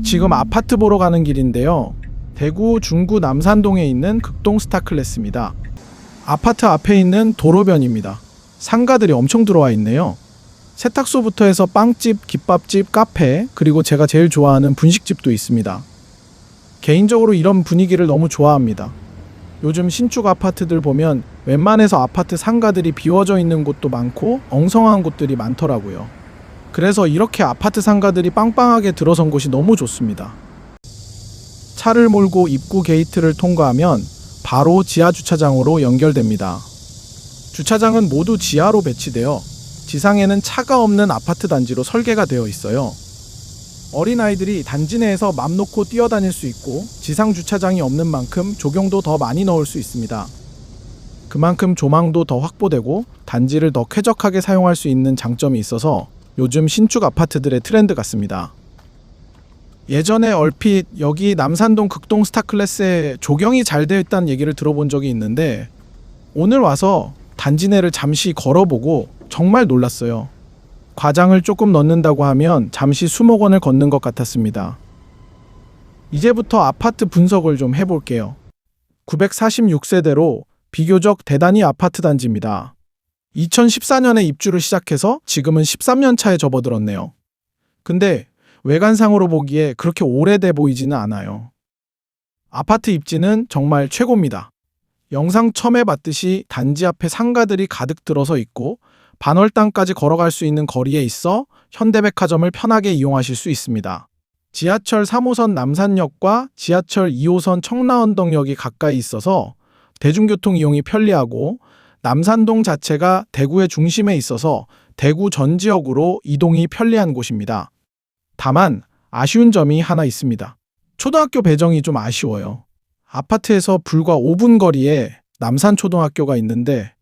지금 아파트 보러 가는 길인데요. 대구 중구 남산동에 있는 극동 스타클래스입니다. 아파트 앞에 있는 도로변입니다. 상가들이 엄청 들어와 있네요. 세탁소부터 해서 빵집, 김밥집, 카페, 그리고 제가 제일 좋아하는 분식집도 있습니다. 개인적으로 이런 분위기를 너무 좋아합니다. 요즘 신축 아파트들 보면 웬만해서 아파트 상가들이 비워져 있는 곳도 많고 엉성한 곳들이 많더라고요. 그래서 이렇게 아파트 상가들이 빵빵하게 들어선 곳이 너무 좋습니다. 차를 몰고 입구 게이트를 통과하면 바로 지하 주차장으로 연결됩니다. 주차장은 모두 지하로 배치되어 지상에는 차가 없는 아파트 단지로 설계가 되어 있어요. 어린아이들이 단지 내에서 맘 놓고 뛰어다닐 수 있고 지상 주차장이 없는 만큼 조경도 더 많이 넣을 수 있습니다. 그만큼 조망도 더 확보되고 단지를 더 쾌적하게 사용할 수 있는 장점이 있어서 요즘 신축 아파트들의 트렌드 같습니다. 예전에 얼핏 여기 남산동 극동 스타클래스에 조경이 잘 되어 있다는 얘기를 들어본 적이 있는데 오늘 와서 단지 내를 잠시 걸어보고 정말 놀랐어요. 과장을 조금 넣는다고 하면 잠시 수목 원을 걷는 것 같았습니다. 이제부터 아파트 분석을 좀 해볼게요. 946세대로 비교적 대단히 아파트 단지입니다. 2014년에 입주를 시작해서 지금은 13년 차에 접어들었네요. 근데 외관상으로 보기에 그렇게 오래돼 보이지는 않아요. 아파트 입지는 정말 최고입니다. 영상 처음에 봤듯이 단지 앞에 상가들이 가득 들어서 있고 반월당까지 걸어갈 수 있는 거리에 있어 현대백화점을 편하게 이용하실 수 있습니다. 지하철 3호선 남산역과 지하철 2호선 청라언덕역이 가까이 있어서 대중교통 이용이 편리하고 남산동 자체가 대구의 중심에 있어서 대구 전 지역으로 이동이 편리한 곳입니다. 다만 아쉬운 점이 하나 있습니다. 초등학교 배정이 좀 아쉬워요. 아파트에서 불과 5분 거리에 남산초등학교가 있는데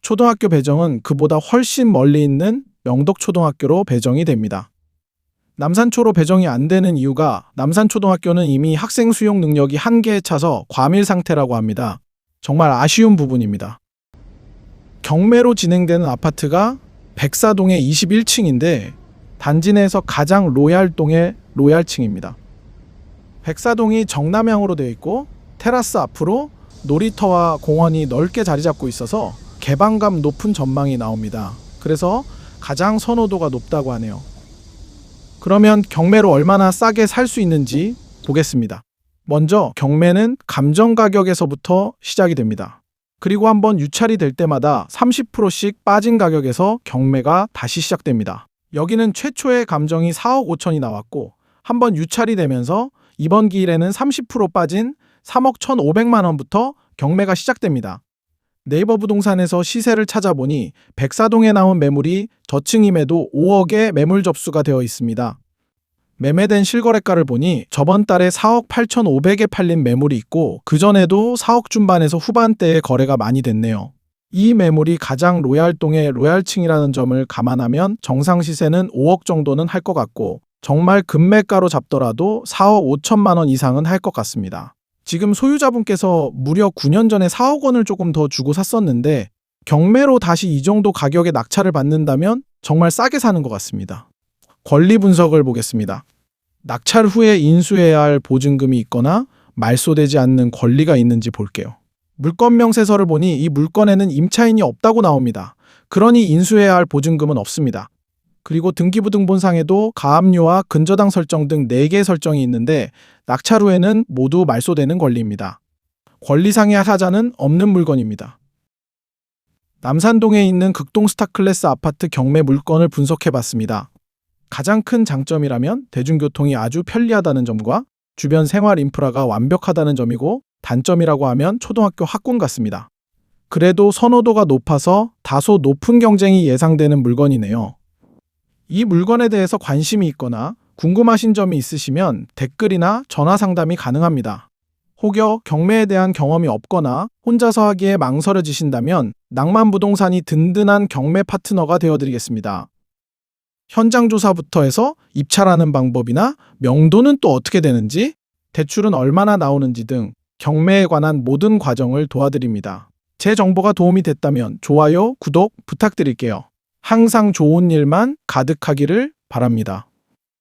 초등학교 배정은 그보다 훨씬 멀리 있는 명덕초등학교로 배정이 됩니다. 남산초로 배정이 안 되는 이유가 남산초등학교는 이미 학생 수용 능력이 한계에 차서 과밀 상태라고 합니다. 정말 아쉬운 부분입니다. 경매로 진행되는 아파트가 백사동의 21층인데 단지 내에서 가장 로얄동의 로얄층입니다. 백사동이 정남향으로 되어 있고 테라스 앞으로 놀이터와 공원이 넓게 자리 잡고 있어서 개방감 높은 전망이 나옵니다. 그래서 가장 선호도가 높다고 하네요. 그러면 경매로 얼마나 싸게 살 수 있는지 보겠습니다. 먼저 경매는 감정 가격에서부터 시작이 됩니다. 그리고 한번 유찰이 될 때마다 30%씩 빠진 가격에서 경매가 다시 시작됩니다. 여기는 최초의 감정이 4억 5천이 나왔고 한번 유찰이 되면서 이번 기일에는 30% 빠진 3억 1,500만 원부터 경매가 시작됩니다. 네이버 부동산에서 시세를 찾아보니 백사동에 나온 매물이 저층임에도 5억의 매물 접수가 되어 있습니다. 매매된 실거래가를 보니 저번 달에 4억 8,500에 팔린 매물이 있고 그전에도 4억 중반에서 후반대에 거래가 많이 됐네요. 이 매물이 가장 로얄동의 로얄층이라는 점을 감안하면 정상 시세는 5억 정도는 할 것 같고 정말 금매가로 잡더라도 4억 5천만 원 이상은 할 것 같습니다. 지금 소유자분께서 무려 9년 전에 4억 원을 조금 더 주고 샀었는데 경매로 다시 이 정도 가격에 낙찰을 받는다면 정말 싸게 사는 것 같습니다. 권리 분석을 보겠습니다. 낙찰 후에 인수해야 할 보증금이 있거나 말소되지 않는 권리가 있는지 볼게요. 물건 명세서를 보니 이 물건에는 임차인이 없다고 나옵니다. 그러니 인수해야 할 보증금은 없습니다. 그리고 등기부등본상에도 가압류와 근저당 설정 등 4개의 설정이 있는데 낙찰 후에는 모두 말소되는 권리입니다. 권리상의 하자는 없는 물건입니다. 남산동에 있는 극동 스타클래스 아파트 경매 물건을 분석해봤습니다. 가장 큰 장점이라면 대중교통이 아주 편리하다는 점과 주변 생활 인프라가 완벽하다는 점이고 단점이라고 하면 초등학교 학군 같습니다. 그래도 선호도가 높아서 다소 높은 경쟁이 예상되는 물건이네요. 이 물건에 대해서 관심이 있거나 궁금하신 점이 있으시면 댓글이나 전화 상담이 가능합니다. 혹여 경매에 대한 경험이 없거나 혼자서 하기에 망설여지신다면 낭만부동산이 든든한 경매 파트너가 되어드리겠습니다. 현장 조사부터 해서 입찰하는 방법이나 명도는 또 어떻게 되는지, 대출은 얼마나 나오는지 등 경매에 관한 모든 과정을 도와드립니다. 제 정보가 도움이 됐다면 좋아요, 구독 부탁드릴게요. 항상 좋은 일만 가득하기를 바랍니다.